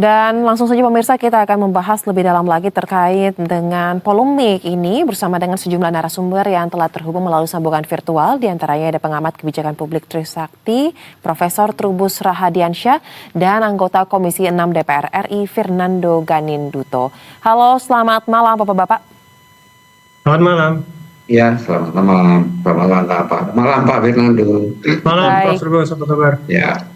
Dan langsung saja pemirsa, kita akan membahas lebih dalam lagi terkait dengan polemik ini bersama dengan sejumlah narasumber yang telah terhubung melalui sambungan virtual. Di antaranya ada pengamat kebijakan publik Trisakti, Profesor Trubus Rahadiansyah, dan anggota Komisi 6 DPR RI Fernando Ganinduto. Halo, selamat malam Bapak-Bapak. Selamat malam. Ya, selamat malam. Selamat malam, Pak. Malam, Pak Fernando. Malam, Prof. Trubus, apa kabar? Ya.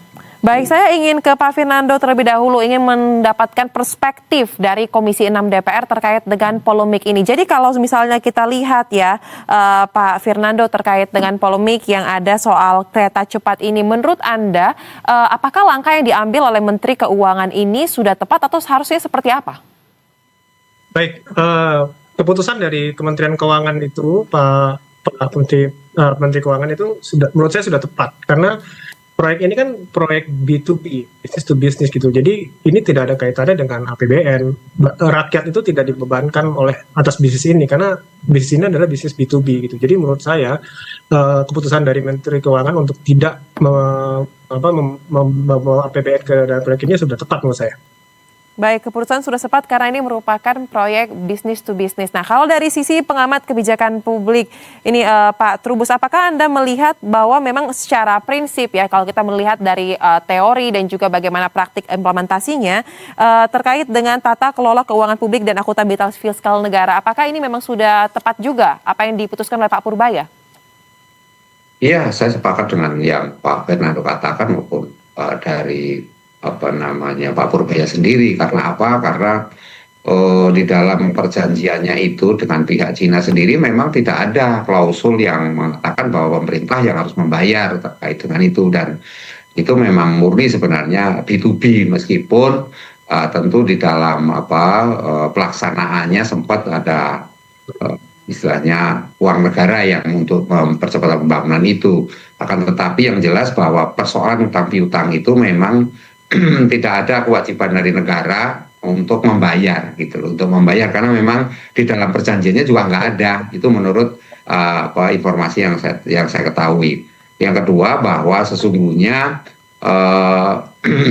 Baik, saya ingin ke Pak Fernando terlebih dahulu, ingin mendapatkan perspektif dari Komisi 6 DPR terkait dengan polemik ini. Jadi kalau misalnya kita lihat ya, Pak Fernando, terkait dengan polemik yang ada soal kereta cepat ini, menurut Anda, apakah langkah yang diambil oleh Menteri Keuangan ini sudah tepat atau seharusnya seperti apa? Baik, keputusan dari Kementerian Keuangan itu, Pak Menteri Keuangan itu menurut saya sudah tepat, karena proyek ini kan proyek B2B, business to business gitu. Jadi ini tidak ada kaitannya dengan APBN. Rakyat itu tidak dibebankan oleh atas bisnis ini karena bisnis ini adalah bisnis B2B gitu. Jadi menurut saya keputusan dari Menteri Keuangan untuk tidak membawa APBN ke dalam proyek ini sudah tepat menurut saya. Baik, keputusan sudah tepat karena ini merupakan proyek business to business. Nah, kalau dari sisi pengamat kebijakan publik, ini Pak Trubus, apakah Anda melihat bahwa memang secara prinsip ya, kalau kita melihat dari teori dan juga bagaimana praktik implementasinya, terkait dengan tata kelola keuangan publik dan akuntabilitas fiskal negara, apakah ini memang sudah tepat juga apa yang diputuskan oleh Pak Purbaya? Iya, saya sepakat dengan yang Pak Fernando katakan maupun dari Pak Purbaya sendiri. Karena apa? Karena di dalam perjanjiannya itu dengan pihak Cina sendiri memang tidak ada klausul yang mengatakan bahwa pemerintah yang harus membayar terkait dengan itu, dan itu memang murni sebenarnya B2B, meskipun tentu di dalam pelaksanaannya sempat ada istilahnya uang negara yang untuk mempercepat pembangunan itu. Akan tetapi yang jelas bahwa persoalan utang piutang itu memang tidak ada kewajiban dari negara untuk membayar gitu loh, untuk membayar, karena memang di dalam perjanjiannya juga nggak ada itu menurut informasi yang saya ketahui. Yang kedua, bahwa sesungguhnya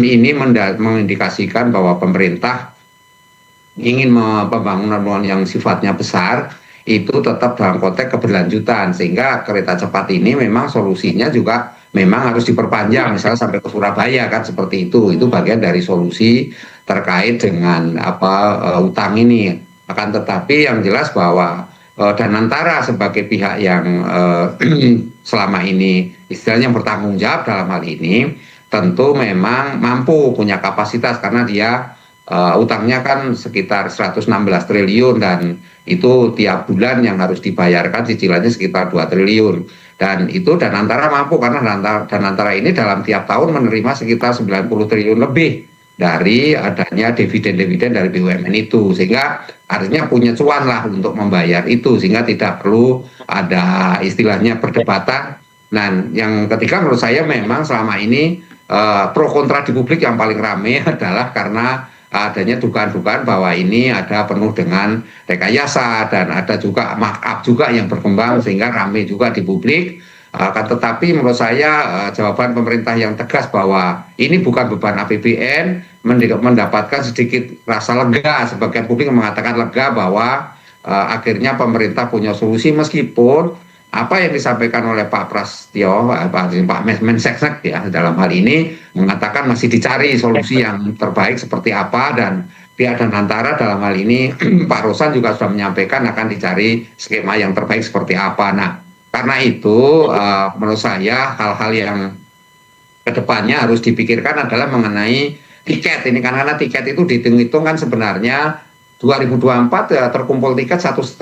ini mengindikasikan bahwa pemerintah ingin pembangunan yang sifatnya besar itu tetap dalam konteks keberlanjutan, sehingga kereta cepat ini memang solusinya juga memang harus diperpanjang, misalnya sampai ke Surabaya kan, seperti itu. Itu bagian dari solusi terkait dengan utang ini. Akan tetapi yang jelas bahwa Danantara sebagai pihak yang selama ini istilahnya bertanggung jawab dalam hal ini, tentu memang mampu, punya kapasitas, karena dia utangnya kan sekitar 116 triliun dan itu tiap bulan yang harus dibayarkan cicilannya sekitar 2 triliun. Dan itu Danantara mampu, karena Danantara ini dalam tiap tahun menerima sekitar 90 triliun lebih dari adanya dividen-dividen dari BUMN itu, sehingga artinya punya cuan lah untuk membayar itu, sehingga tidak perlu ada istilahnya perdebatan. Dan yang ketiga, menurut saya memang selama ini pro kontra di publik yang paling ramai adalah karena adanya dugaan-dugaan bahwa ini ada penuh dengan rekayasa, dan ada juga markup juga yang berkembang sehingga ramai juga di publik. Tetapi menurut saya jawaban pemerintah yang tegas bahwa ini bukan beban APBN mendapatkan sedikit rasa lega. Sebagian publik mengatakan lega bahwa akhirnya pemerintah punya solusi, meskipun apa yang disampaikan oleh Pak Prasetyo, Pak Mensesnek ya dalam hal ini mengatakan masih dicari solusi yang terbaik seperti apa, dan pihak Danantara dalam hal ini Pak Rosan juga sudah menyampaikan akan dicari skema yang terbaik seperti apa. Nah, karena itu menurut saya hal-hal yang kedepannya harus dipikirkan adalah mengenai tiket ini, karena tiket itu dihitung-hitung kan sebenarnya 2024 ya terkumpul tiket 1,5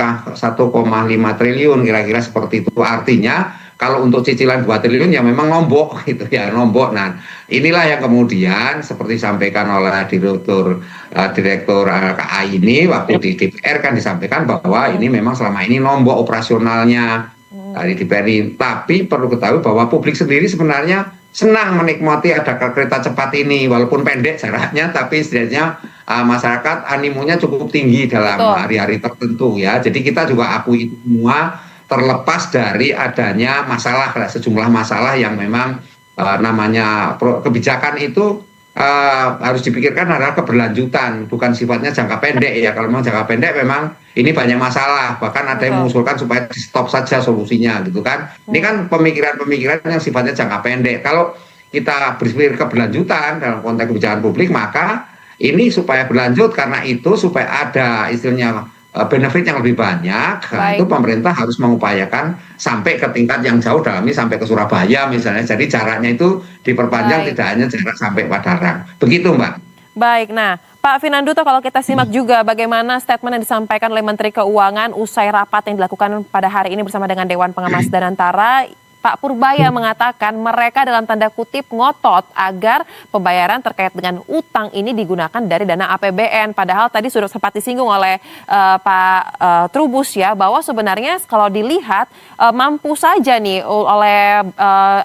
triliun kira-kira seperti itu. Artinya kalau untuk cicilan 2 triliun ya memang nombok gitu ya, nombok. Nah, inilah yang kemudian seperti disampaikan oleh direktur KAI ini waktu di DPR kan disampaikan bahwa ini memang selama ini nombok operasionalnya dari DPR ini. Tapi perlu ketahui bahwa publik sendiri sebenarnya senang menikmati ada kereta cepat ini, walaupun pendek jaraknya, tapi setidaknya masyarakat animonya cukup tinggi dalam hari-hari tertentu ya. Jadi kita juga akui itu semua, terlepas dari adanya masalah, sejumlah masalah yang memang namanya kebijakan itu harus dipikirkan adalah keberlanjutan, bukan sifatnya jangka pendek ya. Kalau memang jangka pendek memang ini banyak masalah, bahkan ada yang mengusulkan supaya di stop saja solusinya gitu kan. Ini kan pemikiran-pemikiran yang sifatnya jangka pendek. Kalau kita berpikir keberlanjutan dalam konteks kebijakan publik, maka ini supaya berlanjut karena itu supaya ada istilahnya benefit yang lebih banyak. Itu pemerintah harus mengupayakan sampai ke tingkat yang jauh, dalamnya sampai ke Surabaya misalnya. Jadi jaraknya itu diperpanjang, tidak hanya jarak sampai Padarang. Begitu Mbak. Baik, nah Pak Vinanduto, kalau kita simak juga bagaimana statement yang disampaikan oleh Menteri Keuangan usai rapat yang dilakukan pada hari ini bersama dengan Dewan Pengawas Danantara. Pak Purbaya mengatakan mereka dalam tanda kutip ngotot agar pembayaran terkait dengan utang ini digunakan dari dana APBN. Padahal tadi sudah sempat disinggung oleh Pak Trubus ya, bahwa sebenarnya kalau dilihat mampu saja nih oleh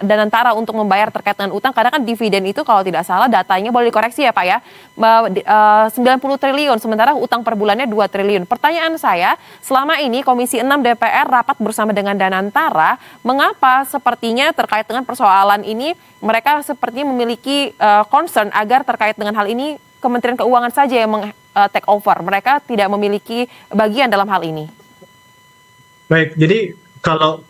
Danantara untuk membayar terkait dengan utang. Karena kan dividen itu kalau tidak salah datanya boleh dikoreksi ya Pak ya, 90 triliun sementara utang per bulannya 2 triliun. Pertanyaan saya, selama ini Komisi 6 DPR rapat bersama dengan Danantara, mengapa sepertinya terkait dengan persoalan ini mereka sepertinya memiliki concern agar terkait dengan hal ini Kementerian Keuangan saja yang take over, mereka tidak memiliki bagian dalam hal ini? Baik, jadi kalau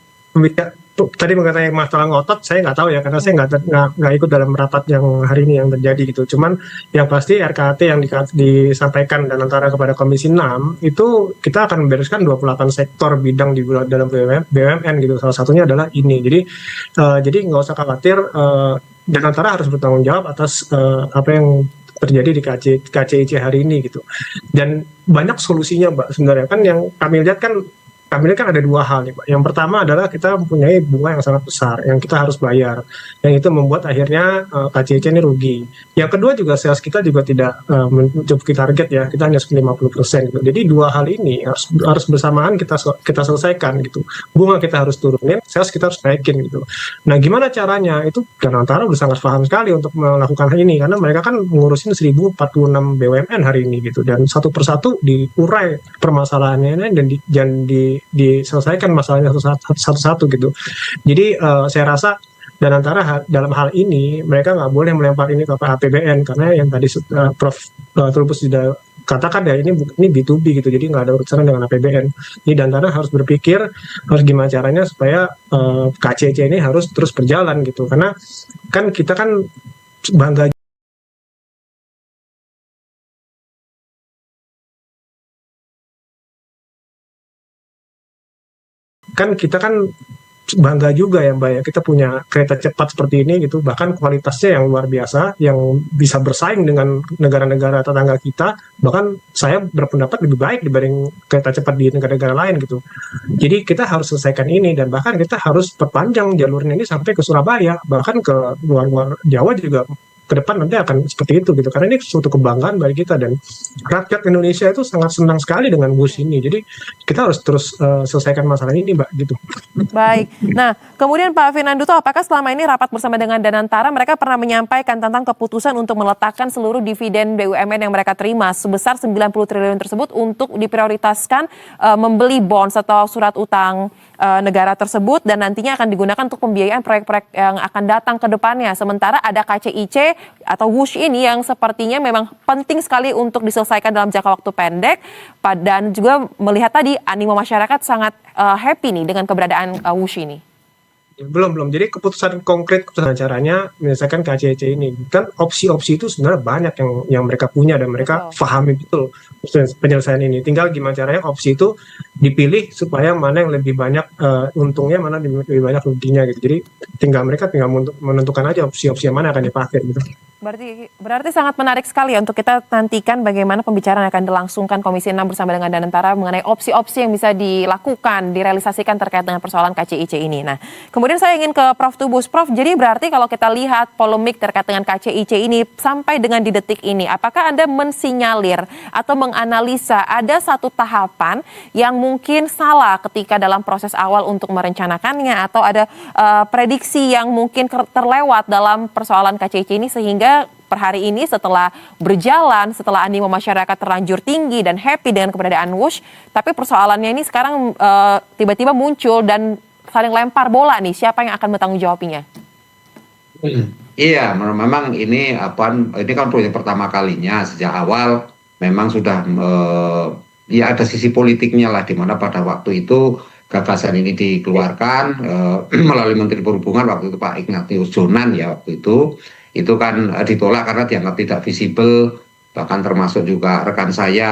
tadi mengenai masalah ngotot, saya nggak tahu ya, karena saya nggak ikut dalam rapat yang hari ini yang terjadi gitu. Cuman yang pasti RKT yang disampaikan dan antara kepada Komisi 6 itu kita akan membereskan 28 sektor bidang di dalam BUMN gitu. Salah satunya adalah ini. Jadi nggak usah khawatir, dan antara harus bertanggung jawab atas apa yang terjadi di KCIC hari ini gitu. Dan banyak solusinya Mbak sebenarnya, kan yang kami lihat kan ada dua hal nih Pak. Yang pertama adalah kita mempunyai bunga yang sangat besar yang kita harus bayar, yang itu membuat akhirnya KCIC ini rugi. Yang kedua juga sales kita juga tidak mencapai target ya, kita hanya 50% gitu. Jadi dua hal ini harus bersamaan kita selesaikan gitu. Bunga kita harus turunin, sales kita harus naikin gitu. Nah gimana caranya? Itu Danantara udah sangat paham sekali untuk melakukan hal ini, karena mereka kan mengurusin 1046 BUMN hari ini gitu, dan satu persatu diurai permasalahannya dan diselesaikan masalahnya satu-satu gitu. Jadi saya rasa Danantara dalam hal ini mereka nggak boleh melempar ini ke APBN, karena yang tadi Prof. Trubus sudah katakan ya, ini B2B gitu, jadi nggak ada urusan dengan APBN. Jadi Danantara harus berpikir harus gimana caranya supaya KCC ini harus terus berjalan gitu, karena kan kita kan bangga juga ya Mbak ya, kita punya kereta cepat seperti ini gitu, bahkan kualitasnya yang luar biasa, yang bisa bersaing dengan negara-negara tetangga kita, bahkan saya berpendapat lebih baik dibanding kereta cepat di negara-negara lain gitu. Jadi kita harus selesaikan ini, dan bahkan kita harus perpanjang jalurnya ini sampai ke Surabaya, bahkan ke luar Jawa juga ke depan nanti akan seperti itu gitu, karena ini suatu kebanggaan bagi kita, dan rakyat Indonesia itu sangat senang sekali dengan WUS ini. Jadi kita harus terus selesaikan masalah ini Mbak gitu. Baik, nah kemudian Pak Vinanduto, apakah selama ini rapat bersama dengan Danantara mereka pernah menyampaikan tentang keputusan untuk meletakkan seluruh dividen BUMN yang mereka terima sebesar 90 triliun tersebut untuk diprioritaskan membeli bonds atau surat utang negara tersebut, dan nantinya akan digunakan untuk pembiayaan proyek-proyek yang akan datang ke depannya. Sementara ada KCIC atau WUSH ini yang sepertinya memang penting sekali untuk diselesaikan dalam jangka waktu pendek, dan juga melihat tadi animo masyarakat sangat happy nih dengan keberadaan WUSH ini. Belum. Jadi keputusan caranya menyelesaikan KCC ini. Kan opsi-opsi itu sebenarnya banyak yang mereka punya dan mereka pahami betul penyelesaian ini. Tinggal gimana caranya opsi itu dipilih supaya mana yang lebih banyak untungnya, mana lebih banyak ruginya gitu. Jadi mereka tinggal menentukan aja opsi-opsi yang mana akan dipakai gitu. Berarti sangat menarik sekali ya untuk kita nantikan bagaimana pembicaraan yang akan dilangsungkan Komisi 6 bersama dengan Danantara mengenai opsi-opsi yang bisa dilakukan, direalisasikan terkait dengan persoalan KCIC ini. Nah, kemudian saya ingin ke Prof. Trubus. Prof, jadi berarti kalau kita lihat polemik terkait dengan KCIC ini sampai dengan di detik ini, apakah Anda mensinyalir atau menganalisa ada satu tahapan yang mungkin salah ketika dalam proses awal untuk merencanakannya, atau ada prediksi yang mungkin terlewat dalam persoalan KCIC ini sehingga per hari ini setelah berjalan, setelah animo masyarakat terlanjur tinggi dan happy dengan keberadaan WUSH, tapi persoalannya ini sekarang tiba-tiba muncul dan saling lempar bola nih, siapa yang akan bertanggung jawabnya? Iya, memang ini kan proyek pertama kalinya sejak awal memang sudah ya ada sisi politiknya lah di mana pada waktu itu gagasan ini dikeluarkan melalui Menteri Perhubungan waktu itu Pak Ignatius Jonan ya waktu itu kan ditolak karena dianggap tidak visible, bahkan termasuk juga rekan saya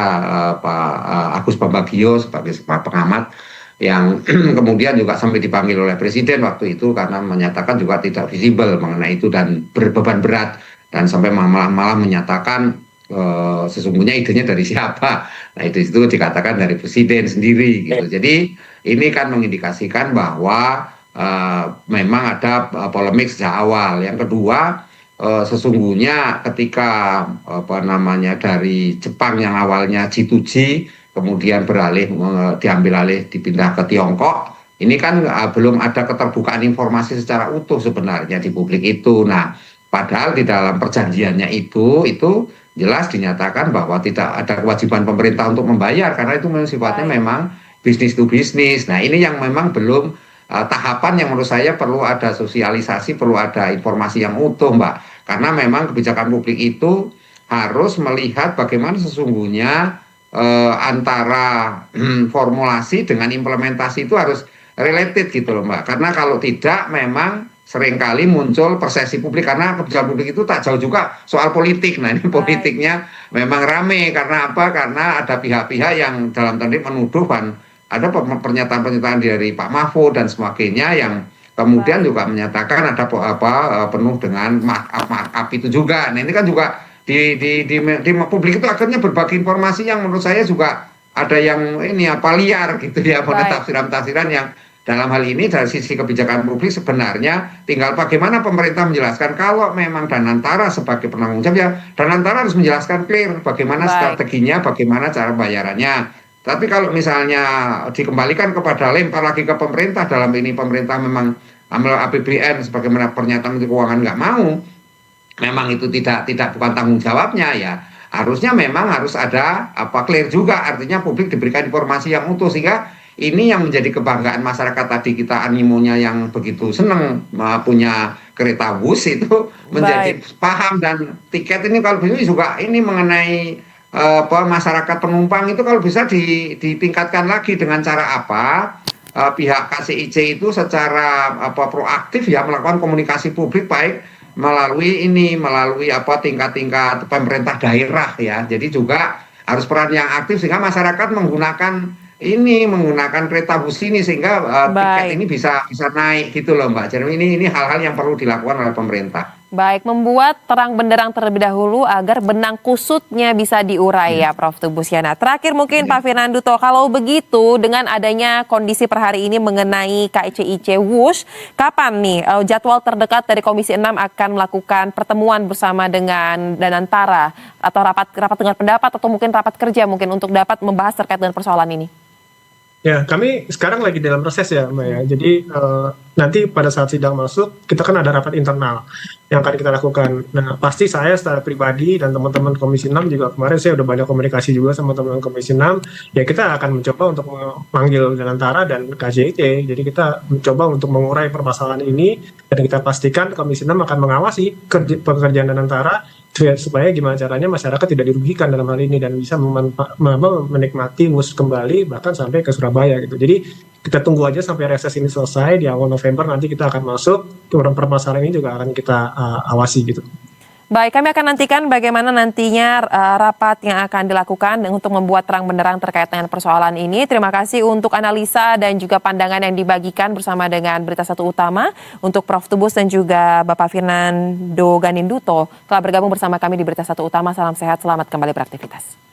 Pak Agus Pambagio sebagai pengamat yang kemudian juga sampai dipanggil oleh presiden waktu itu karena menyatakan juga tidak visible mengenai itu dan berbeban berat, dan sampai malah menyatakan sesungguhnya idenya dari siapa. Nah itu dikatakan dari presiden sendiri gitu. Jadi ini kan mengindikasikan bahwa memang ada polemik sejak awal. Yang kedua, sesungguhnya ketika dari Jepang yang awalnya G2G kemudian diambil alih dipindah ke Tiongkok, ini kan belum ada keterbukaan informasi secara utuh sebenarnya di publik itu. Nah, padahal di dalam perjanjiannya itu jelas dinyatakan bahwa tidak ada kewajiban pemerintah untuk membayar karena itu sifatnya memang bisnis to bisnis. Nah, ini yang memang belum tahapan yang menurut saya perlu ada sosialisasi, perlu ada informasi yang utuh, Mbak. Karena memang kebijakan publik itu harus melihat bagaimana sesungguhnya antara formulasi dengan implementasi itu harus related gitu loh Mbak. Karena kalau tidak memang seringkali muncul persepsi publik karena kebijakan publik itu tak jauh juga soal politik. Nah ini politiknya memang rame karena apa? Karena ada pihak-pihak yang dalam tanda menuduh kan ada pernyataan-pernyataan dari Pak Mahfud dan sebagainya yang kemudian juga menyatakan ada penuh dengan markup itu juga. Nah ini kan juga di publik itu akhirnya berbagi informasi yang menurut saya juga ada yang liar gitu ya, pada tafsiran-tafsiran yang dalam hal ini dari sisi kebijakan publik sebenarnya tinggal bagaimana pemerintah menjelaskan. Kalau memang Danantara sebagai penanggung jawab ya Danantara harus menjelaskan clear bagaimana strateginya, bagaimana cara bayarannya. Tapi kalau misalnya dikembalikan kepada lempar lagi ke pemerintah, dalam ini pemerintah memang ambil APBN sebagaimana pernyataan Menteri Keuangan nggak mau, memang itu tidak bukan tanggung jawabnya ya. Harusnya memang harus ada clear juga, artinya publik diberikan informasi yang utuh sehingga ini yang menjadi kebanggaan masyarakat tadi kita animonya yang begitu senang punya kereta bus itu menjadi paham. Dan tiket ini kalau bisa juga ini mengenai masyarakat penumpang itu kalau bisa ditingkatkan lagi dengan cara apa pihak KCIC itu secara proaktif ya melakukan komunikasi publik baik melalui tingkat-tingkat pemerintah daerah ya. Jadi juga harus peran yang aktif sehingga masyarakat menggunakan kereta bus ini sehingga tiket ini bisa naik gitu loh Mbak. Jadi ini hal-hal yang perlu dilakukan oleh pemerintah. Baik, membuat terang benderang terlebih dahulu agar benang kusutnya bisa diurai ya Prof. Tubusiana. Terakhir mungkin Pak Firnanduto, kalau begitu dengan adanya kondisi per hari ini mengenai KCIC WUSH, kapan nih jadwal terdekat dari Komisi 6 akan melakukan pertemuan bersama dengan Danantara atau rapat dengan pendapat atau mungkin rapat kerja mungkin untuk dapat membahas terkait dengan persoalan ini? Ya, kami sekarang lagi dalam proses ya, Mbak ya. Jadi nanti pada saat sidang masuk, kita kan ada rapat internal yang akan kita lakukan. Nah, pasti saya secara pribadi dan teman-teman Komisi 6 juga kemarin saya udah banyak komunikasi juga sama teman-teman Komisi 6. Ya, kita akan mencoba untuk memanggil Danantara dan KCIC. Jadi kita mencoba untuk mengurai permasalahan ini dan kita pastikan Komisi 6 akan mengawasi pekerjaan Danantara supaya gimana caranya masyarakat tidak dirugikan dalam hal ini dan bisa menikmati WUSH kembali bahkan sampai ke Surabaya gitu. Jadi kita tunggu aja sampai reses ini selesai di awal November, nanti kita akan masuk permasalahan ini juga akan kita awasi gitu. Baik, kami akan nantikan bagaimana nantinya rapat yang akan dilakukan untuk membuat terang benderang terkait dengan persoalan ini. Terima kasih untuk analisa dan juga pandangan yang dibagikan bersama dengan Berita Satu Utama untuk Prof. Tubus dan juga Bapak Firnando Ganinduto telah bergabung bersama kami di Berita Satu Utama. Salam sehat, selamat kembali beraktivitas.